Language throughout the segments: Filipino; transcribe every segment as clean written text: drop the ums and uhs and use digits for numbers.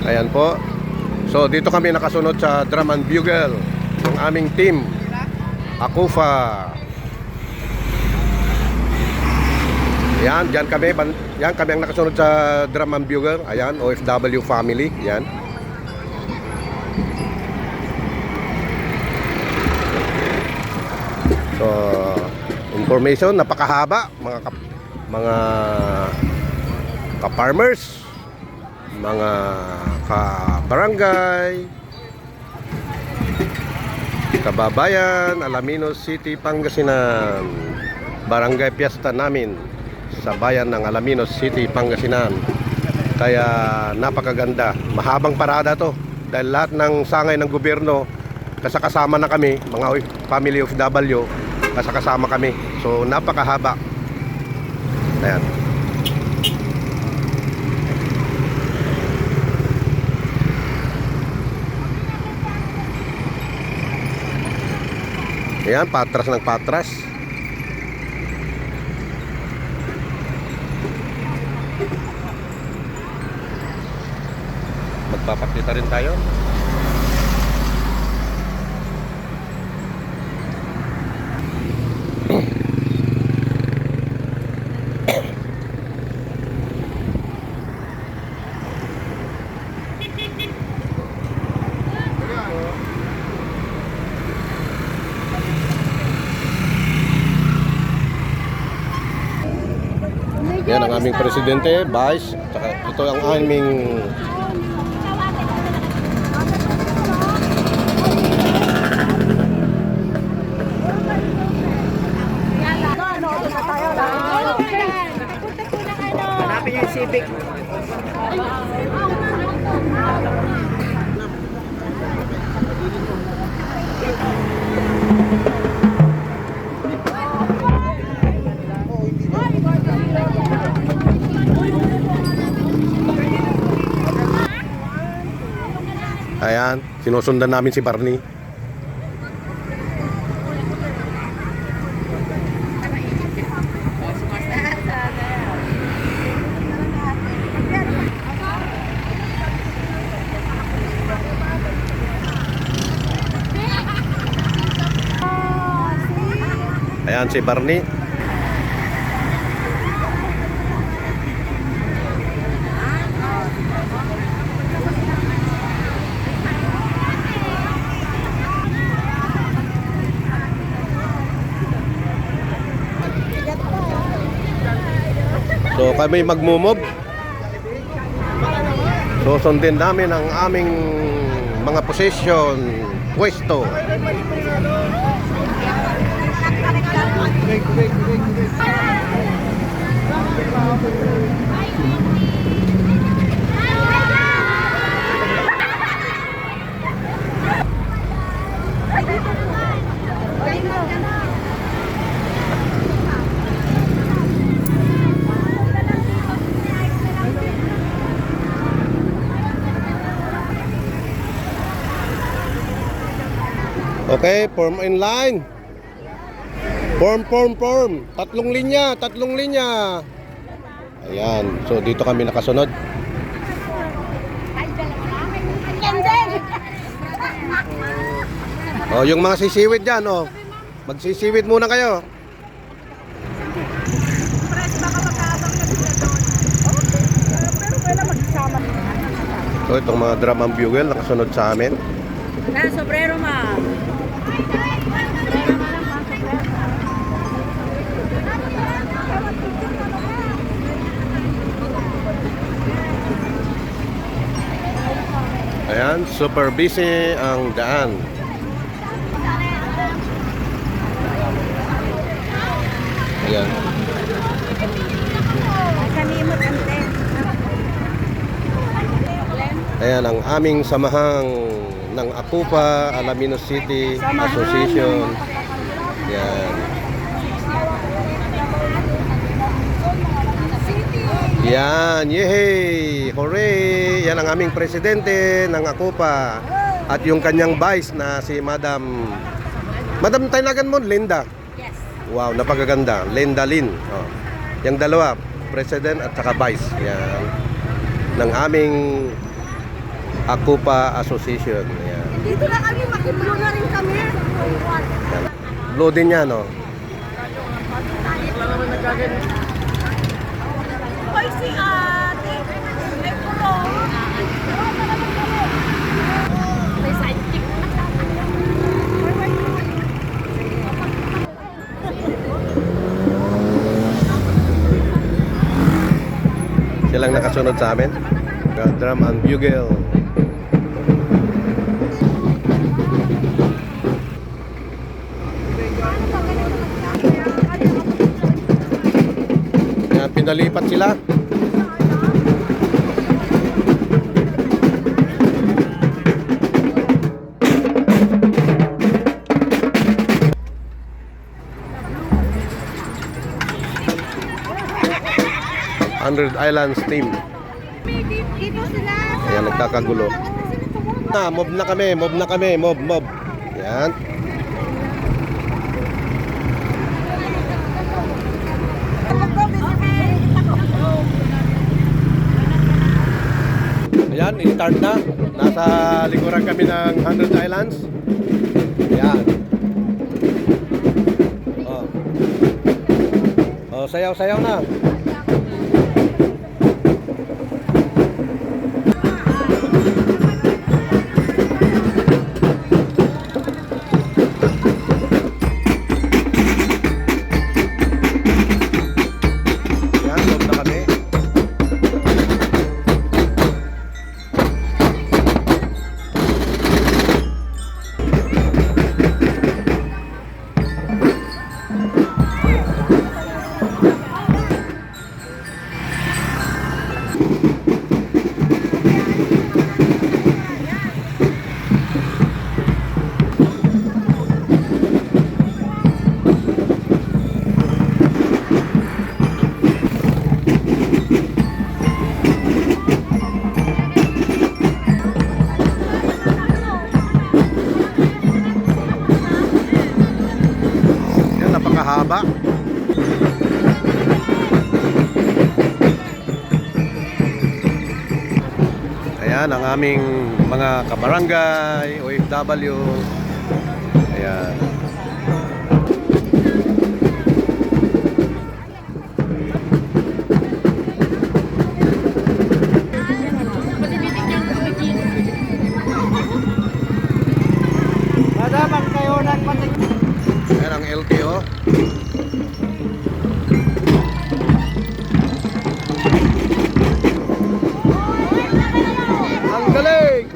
Ayan po. So dito kami nakasunod sa drum and bugle ng aming team Akufa. Yan, yan kami ang nakasunod sa drum and bugle. Ayan, OFW family. Yan. So, information napakahaba mga ka-farmers, mga ka-barangay, kababayan, Alaminos City, Pangasinan. Barangay fiesta namin sa bayan ng Alaminos City, Pangasinan. Kaya napakaganda. Mahabang parada to dahil lahat ng sangay ng gobyerno kasama na kami, mga family of W, kasama kami. So napakahaba. Ayan. Ayan, patras ng patras. Magpapakita rin tayo. Yan ang aming presidente, vice, saka ito ang aming hanapin yung civic. ayan, sinusundan namin si Barney. Ayan si Barney. So kami magmumove. So sundin namin ang aming mga posisyon, pwesto. Okay, form in line. Form. Tatlong linya. Ayan, so dito kami nakasunod. Oh, yung mga sisiwid dyan, oh. Magsisiwid muna kayo. So itong mga drum and bugle nakasunod sa amin. Na, sobrero ma. Ayan, super busy ang daan. Ayan. Ayan ang aming samahang ng Akufa, Alaminos City Association. Ayan. Yan, yehey! Hooray! Yan ang aming presidente ng Akufa. At yung kanyang vice na si Madam tinagan mo, Linda. Yes. Wow, napakaganda. Linda Lin. Oh. Yung dalawa, president at saka vice. Yan. Ng aming Akupa Association. Ayan. Dito na kami, makiblo na rin kami. Blue din yan, no? Hoy, si ate. May pulo. May sidekick. Silang nakasunod sa amin. Drum and bugle. Yan, pinalipat sila. Hundred Islands team. Dito sila. Ayan, nagkakagulo. Mob na kami, mob. Ayan. Ayan, i-start na. Nasa likuran kami ng 100 Islands. Ayan. Oh, sayaw-sayaw na. Napakahaba. Ayan ang aming mga kabarangay, OFW. Ayan. Madamang kayo nagpatik. Ayan ang LTO. Ang galing!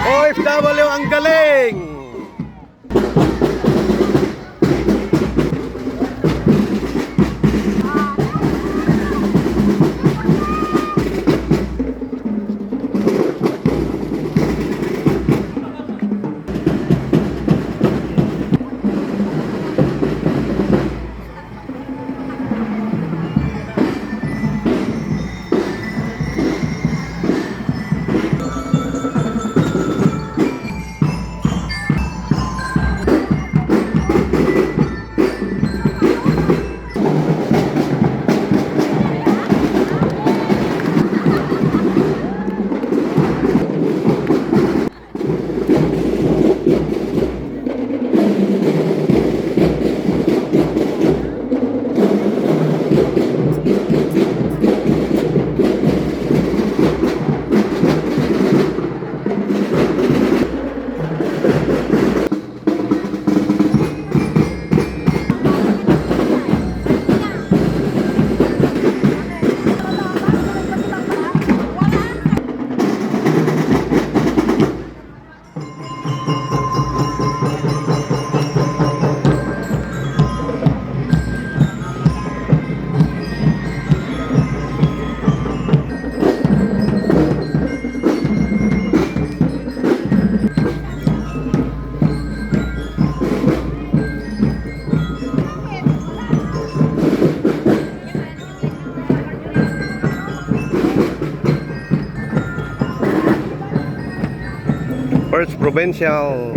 OFW ang galing! First Provincial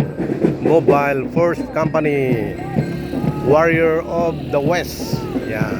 Mobile Force Company, Warrior of the West. Yeah.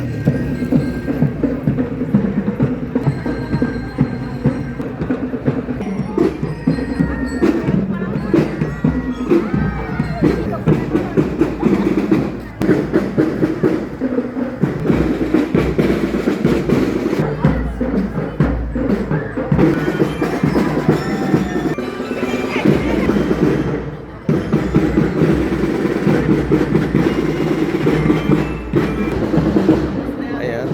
Ayan.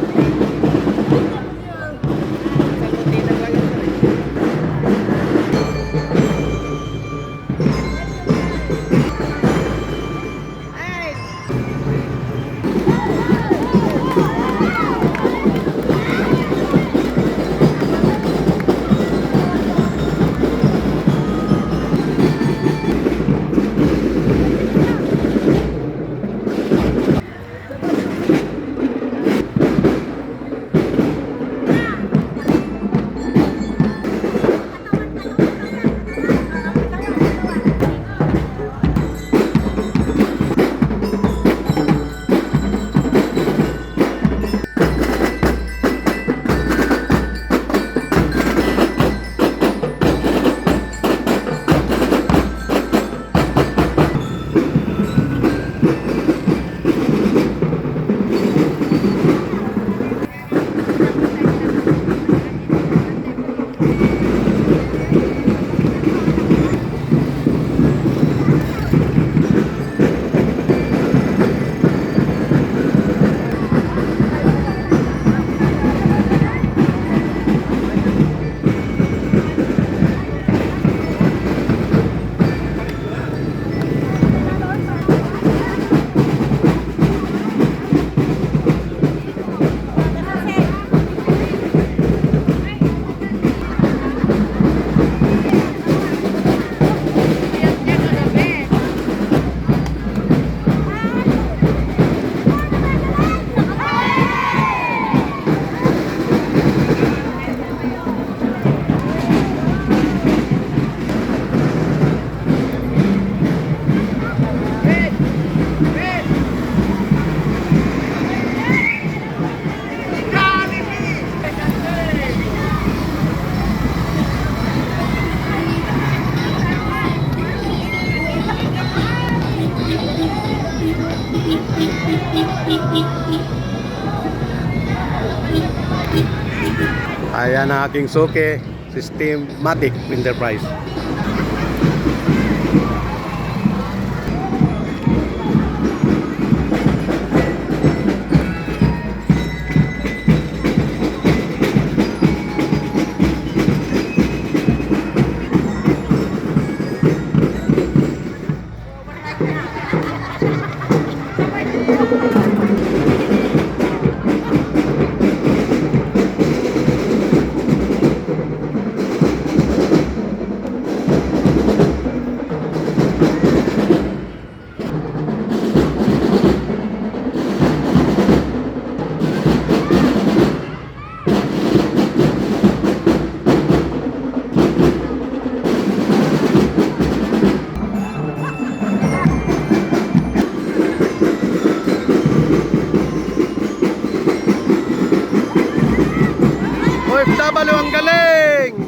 Ayan ang aking suke, Systematic Enterprise. OFW ang galing!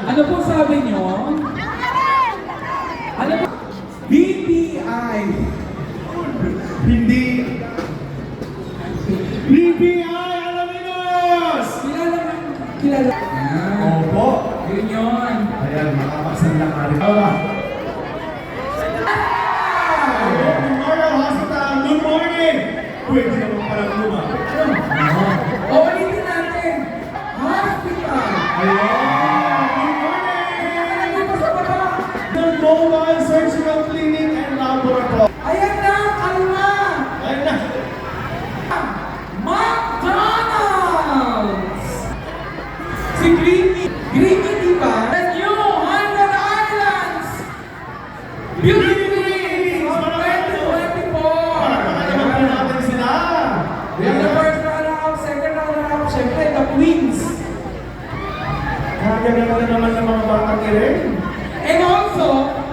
Ano po sabi nyo? Ano po? BPI. Hindi. BPI Alaminos! Kilala. Opo. Yun yun. Ayan, makapaksan lang ka rin. Memorial Hospital, good morning! Pwede naman parang lumapit. O, ulitin natin. Hospital. Ayan, good morning! Ano po sa baba? The Mobile Surgical Clinic and Laboratory. Ayan na, kalma. Ayan na. McDonald's! Si Greeny. Greeny, di ba? The New Hundred Islands! Beauty Queens of 2024! Pakalaman natin sila. We have the first runner-up, second runner-up, syempre, the Queens. Kagaganda naman ng mga batang irin. And also,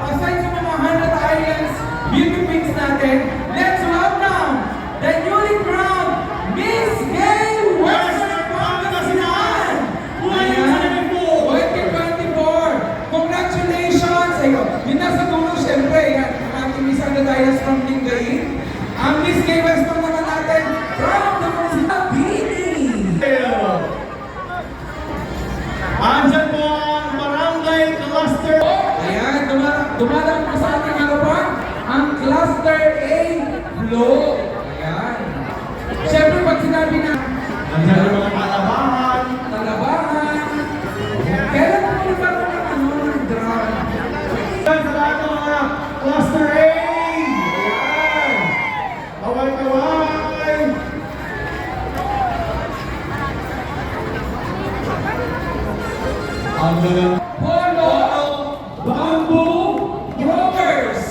aside sa mga 100 Islands Beauty Queens natin, let's welcome the newly crowned Miss Gay Western Pangasinan! 2024! Congratulations! Ayun, yun nasa dulo, syempre, yan, ang ating Miss Hundred Islands from Lingayen. Ang Miss Gay Western naman natin from the Pangasinan. Andyan po ang Barangay Cluster. Ayan, dumadang po sa ating harapan ang Cluster A Flow. Ayan. Siyempre, pag sinabi na Andyan ang mga kalabahan. talabahan, kailan mo nagkaroon ng ng drug? Sa lahat ng mga Cluster A. Ayan. Kaway-kaway. Ang galing. Polo Bamboo Growers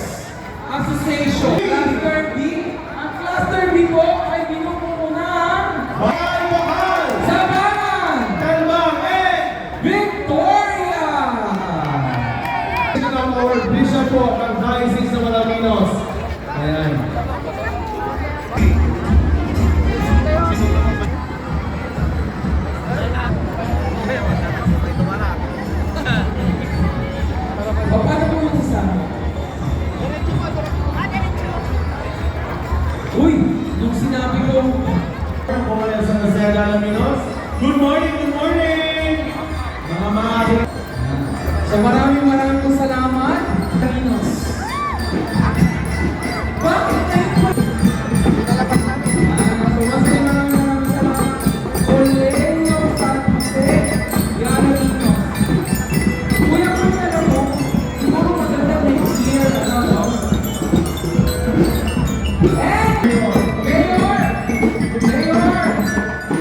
Association. Cluster B. Ang Cluster B po ay binubuunan Bakal! Sabangan, Kalbang! Victoria. Ang Lord Bishop po ng Diocese ng Alaminos. Ayan. Paano po yung isa? Uy, nung sinabi ko, Pumaya sa Naseda Alaminos. Good morning! Good morning! Mga maaari. so maraming po salamat. Alaminos. Bakit kayo po? Maraming salamat. Oleo San Jose, Alaminos. Kuya ko na lang po, siguro maganda next year, ano? Mayor!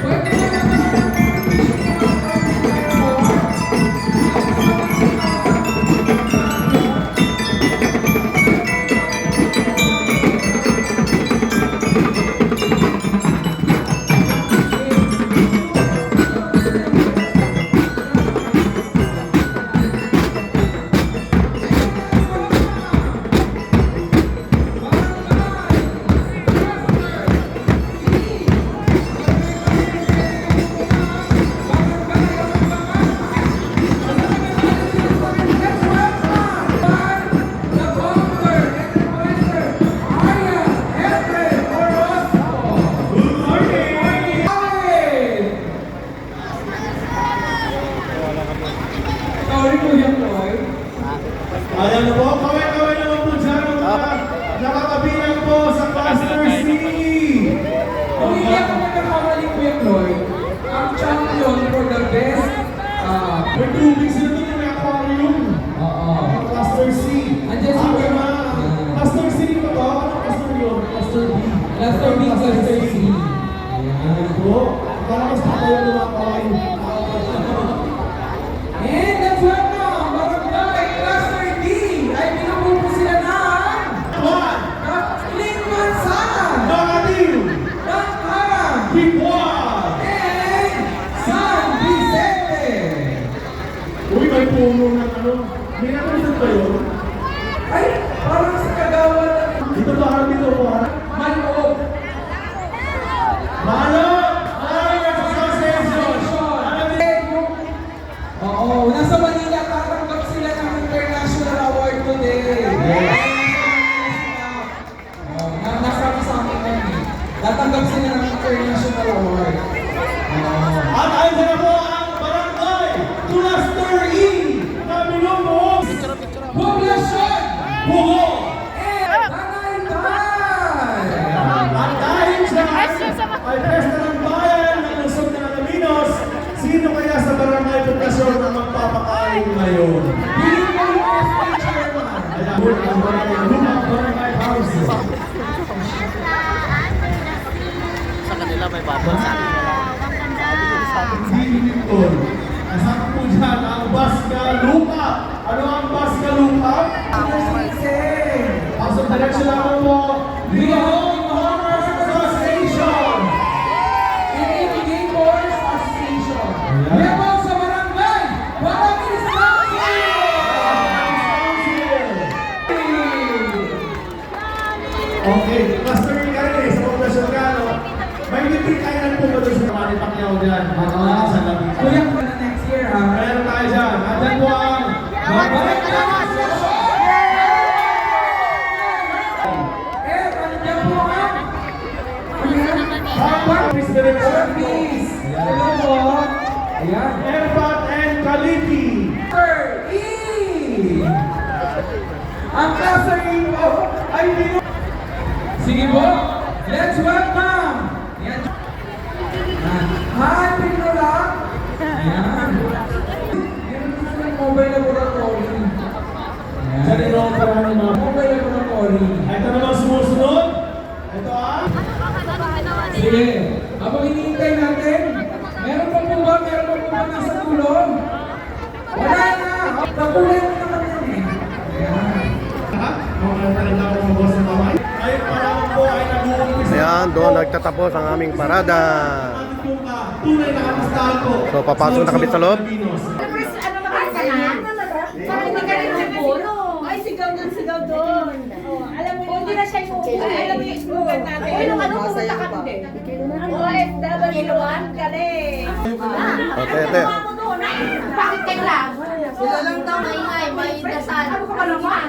Pwede na naman Ayan na po, kaway-kaway naman po dyan ang mga nakakabilang po sa Cluster C. Kung hindi ako nagkakamali, Kuya Floyd, ang champion for the best tubig sila doon, may aquarium. Oo. Cluster C. Andiyan si Okay, Mama. Cluster C ba to? Ano cluster yun? Cluster B. Cluster B, Cluster C. Ayan po. Para mas patayo ng mga aquarium. And let's welcome Barangay Cluster D. Ay pinupupo sila ng One. Lingman San, Nakatil. Tangkarang, Bigwan. and San Vicente. Uy, may puno ng ano. May napansin ba yun? Ay, parang sa kagawa ng Dito ba harap dito po harap? Manok. Malo! Marias Association! Oo, nasa Manila tatanggap sila ng international award today. Oh, nasa kasama kami. Tatanggap sila ng international award. At ayun na po ang barangay Cluster E! Alaminos! Poblasyon! Pugo! Tagaytay! At dahil dyan ay Fiesta ng Bayan ng Lungsod ng Alaminos, sino kaya sa barangay Poblasyon ang magpapakain ngayon? Piling ko yung SK chairman. Ayan po ang barangay Lumang Barangay House. Sa kanila may babasa. Dito. Kasama po dyan ang Baska Lupa. Ano ang Baska Lupa? House of Direction naman po. Bihong Honors Association. Ibigay Boys Association. Level sa barangay. Alaminos Okay, Cluster E ka rin sa Poblasyon ka, no? May libre kainan po ba doon sa Manny Pacquiao dyan? Mga sa labi. Kuya ko na next year ha. Meron tayo dyan. Andyan po ang Barangay Association. Nandiyan po ang Hapag Miss Direction po. Ortiz. Hello po. Ayan. Erbat and Kaliti. Cluster E. Ang Cluster E po ay sige po. Let's welcome. Ayan. Hi, Pinola. Ayan. Meron na silang mobile laboratory. Sa rinong parang mga... Mobile laboratory. Ito naman sumusunod. Ito ang... Sige. Habang hinihintay natin, meron pa po ba? Meron pa po ba nasa tulong? Wala na. Nakulay mo naman yan eh. Ayan. Okay, talaga ako mga boss ng kamay. Ay, parang po ay nag-uumpisa. Ayan, doon nagtatapos ang aming parada. Tunay na kamastahan po. So, papasok na kami sa loob. Ano makita na? Parang hindi ka rin siguro. Ay, sigaw doon. Alam mo, hindi na siya yung alam mo yung slogan natin. Ano, pumunta ka din. OFW, kali. Okay, ate. Bakit kayo lang? Sila lang daw. May dasal. Ano ka ba naman?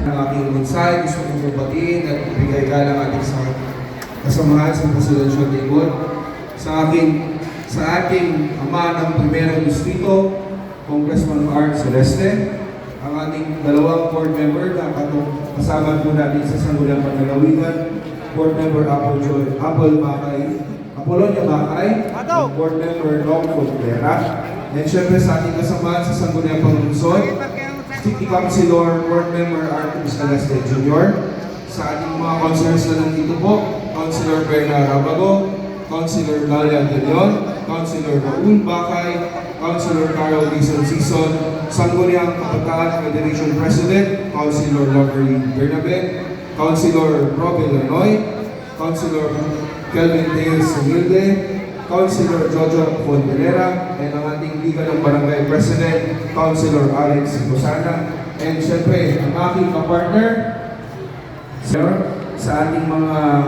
Ang aking mensahe, gusto kong babatiin at ibigay galang ating sa kasamahan sa presidential table sa ating ama ng Primerong Distrito, Congressman Art Celeste, ang ating dalawang board member na kasama po natin sa Sangguniang Panlalawigan, board member Apolonia Macay, at board member Long Frontera, and syempre sa ating kasamahan sa Sangguniang Panlungsod, City Councilor, Board Member Artemis Celeste Jr., sa ating mga councilors na nandito po, Councilor Berna Rabago, Councilor Dalia De Leon, Councilor Raul Bakay, Councilor Carol Dizon Sison, Sangguniang Kabataan Federation President, Councilor Lovery Bernabe, Councilor Robin Lanoy, Councilor Kelvin Teos Humilde, Councilor Jojo Fontelera, and ang ating Liga ng Barangay President, Councilor Alex Rosana, and syempre ang aking kapartner, sir, sa ating mga